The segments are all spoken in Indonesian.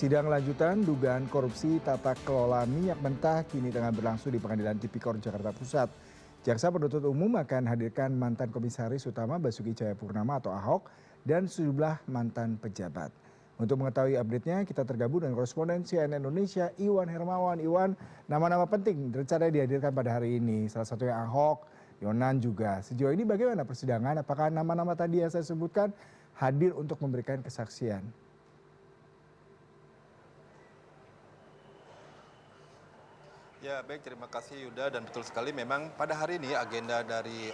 Sidang lanjutan dugaan korupsi tata kelola minyak mentah kini tengah berlangsung di Pengadilan Tipikor Jakarta Pusat. Jaksa penuntut umum akan hadirkan mantan komisaris utama Basuki Cahayapurnama atau Ahok dan sejumlah mantan pejabat. Untuk mengetahui update-nya, kita tergabung dengan koresponden CNN Indonesia Iwan Hermawan. Iwan, nama-nama penting rencana dihadirkan pada hari ini, salah satunya Ahok, Yonan juga. Sejauh ini bagaimana persidangan? Apakah nama-nama tadi yang saya sebutkan hadir untuk memberikan kesaksian? Ya, baik, terima kasih Yuda, dan betul sekali memang pada hari ini agenda dari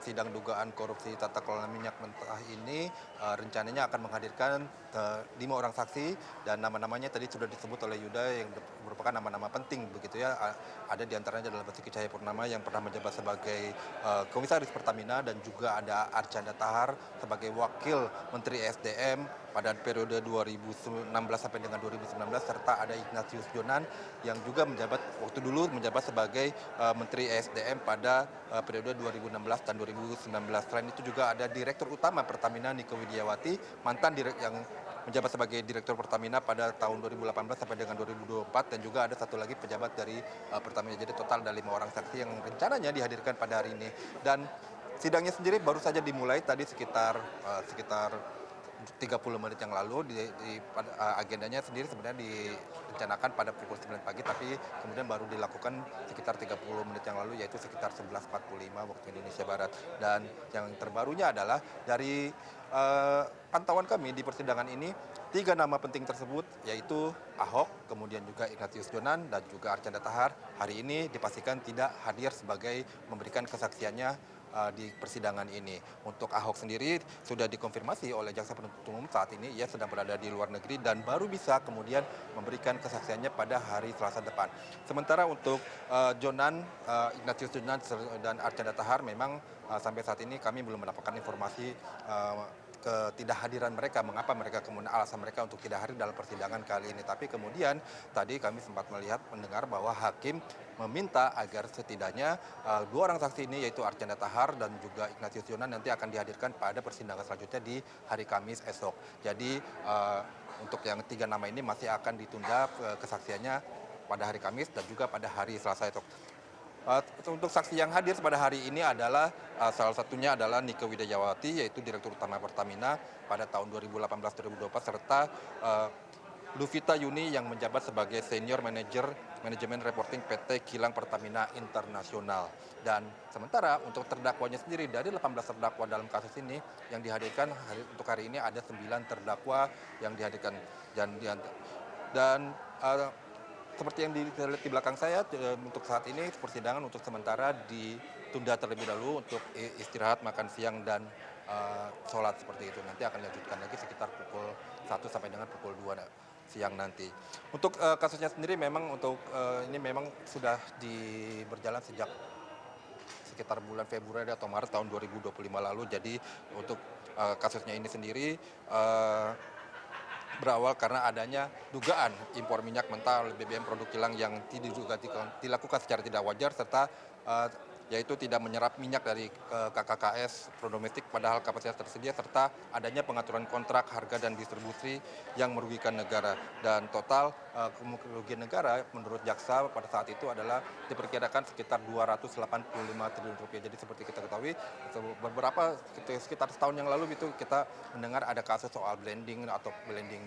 sidang dugaan korupsi tata kelola minyak mentah ini rencananya akan menghadirkan 5 orang saksi, dan nama-namanya tadi sudah disebut oleh Yuda yang merupakan nama-nama penting begitu ya. Ada di antaranya adalah Basuki Cahayapurnama yang pernah menjabat sebagai komisaris Pertamina, dan juga ada Archandra Thakar sebagai wakil Menteri SDM pada periode 2016 sampai dengan 2019, serta ada Ignatius Jonan yang juga waktu dulu menjabat sebagai Menteri SDM pada periode 2016 dan 2019. Selain itu juga ada Direktur Utama Pertamina Nike Widiawati, mantan yang menjabat sebagai Direktur Pertamina pada tahun 2018 sampai dengan 2024, dan juga ada satu lagi pejabat dari Pertamina. Jadi total ada 5 orang saksi yang rencananya dihadirkan pada hari ini. Dan sidangnya sendiri baru saja dimulai tadi sekitar 30 menit yang lalu. Agendanya sendiri sebenarnya direncanakan pada pukul 9 pagi, tapi kemudian baru dilakukan sekitar 30 menit yang lalu, yaitu sekitar 11.45 waktu Indonesia Barat. Dan yang terbarunya adalah dari pantauan kami di persidangan ini, 3 nama penting tersebut yaitu Ahok, kemudian juga Ignatius Jonan, dan juga Archandra Thakar hari ini dipastikan tidak hadir sebagai memberikan kesaksiannya di persidangan ini. Untuk Ahok sendiri sudah dikonfirmasi oleh jaksa penuntut umum saat ini ia sedang berada di luar negeri dan baru bisa kemudian memberikan kesaksiannya pada hari Selasa depan. Sementara untuk Ignatius Jonan dan Archandra Thakar memang sampai saat ini kami belum mendapatkan informasi ketidakhadiran mereka, mengapa mereka kemudian alasan mereka untuk tidak hadir dalam persidangan kali ini. Tapi kemudian tadi kami sempat mendengar bahwa hakim meminta agar setidaknya 2 orang saksi ini yaitu Archandra Thakar dan juga Ignatius Jonan nanti akan dihadirkan pada persidangan selanjutnya di hari Kamis esok. Jadi untuk yang 3 nama ini masih akan ditunda kesaksiannya pada hari Kamis dan juga pada hari Selasa esok. Untuk saksi yang hadir pada hari ini adalah salah satunya adalah Nike Widiawati, yaitu Direktur Utama Pertamina pada tahun 2018-2024, serta Luvita Yuni yang menjabat sebagai Senior Manager Manajemen Reporting PT Kilang Pertamina Internasional. Dan sementara untuk terdakwanya sendiri, dari 18 terdakwa dalam kasus ini yang dihadirkan untuk hari ini ada 9 terdakwa yang dihadirkan. Dan seperti yang dilihat di belakang saya, untuk saat ini persidangan untuk sementara ditunda terlebih dahulu untuk istirahat, makan siang, dan sholat seperti itu. Nanti akan dilanjutkan lagi sekitar pukul 1 sampai dengan pukul 2 siang nanti. Untuk kasusnya sendiri memang ini memang sudah berjalan sejak sekitar bulan Februari atau Maret tahun 2025 lalu. Jadi untuk kasusnya ini sendiri berawal karena adanya dugaan impor minyak mentah oleh BBM produk kilang yang dilakukan secara tidak wajar, serta yaitu tidak menyerap minyak dari KKKS Prodomestik padahal kapasitas tersedia, serta adanya pengaturan kontrak harga dan distribusi yang merugikan negara. Dan total kerugian negara menurut jaksa pada saat itu adalah diperkirakan sekitar 285 triliun rupiah. Jadi seperti kita ketahui, sekitar setahun yang lalu itu kita mendengar ada kasus soal blending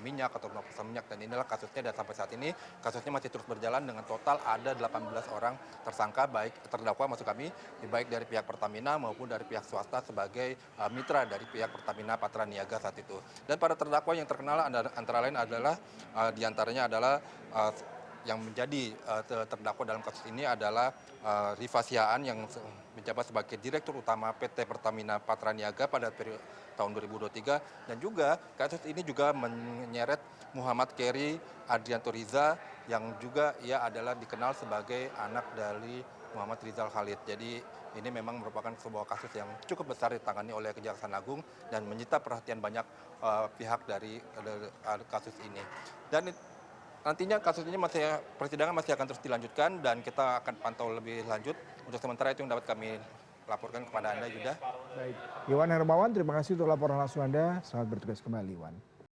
minyak atau pengoplosan minyak, dan inilah kasusnya. Dan sampai saat ini kasusnya masih terus berjalan dengan total ada 18 orang tersangka, baik terdakwa maksud kami, baik dari pihak Pertamina maupun dari pihak swasta sebagai mitra dari pihak Pertamina Patraniaga saat itu. Dan para terdakwa yang terkenal antara lain adalah diantaranya adalah yang menjadi terdakwa dalam kasus ini adalah Rifa Sihaan yang menjabat sebagai Direktur Utama PT Pertamina Patraniaga pada periode tahun 2023, dan juga kasus ini juga menyeret Muhammad Keri Adrianto Riza yang juga ia adalah dikenal sebagai anak dari Muhammad Rizal Khalid. Jadi ini memang merupakan sebuah kasus yang cukup besar ditangani oleh Kejaksaan Agung dan menyita perhatian banyak pihak dari kasus ini. Dan nantinya kasus ini persidangan masih akan terus dilanjutkan dan kita akan pantau lebih lanjut. Untuk sementara itu yang dapat kami laporkan kepada Anda, Yuda. Baik, Iwan Hermawan, terima kasih untuk laporan langsung Anda. Selamat bertugas kembali, Iwan.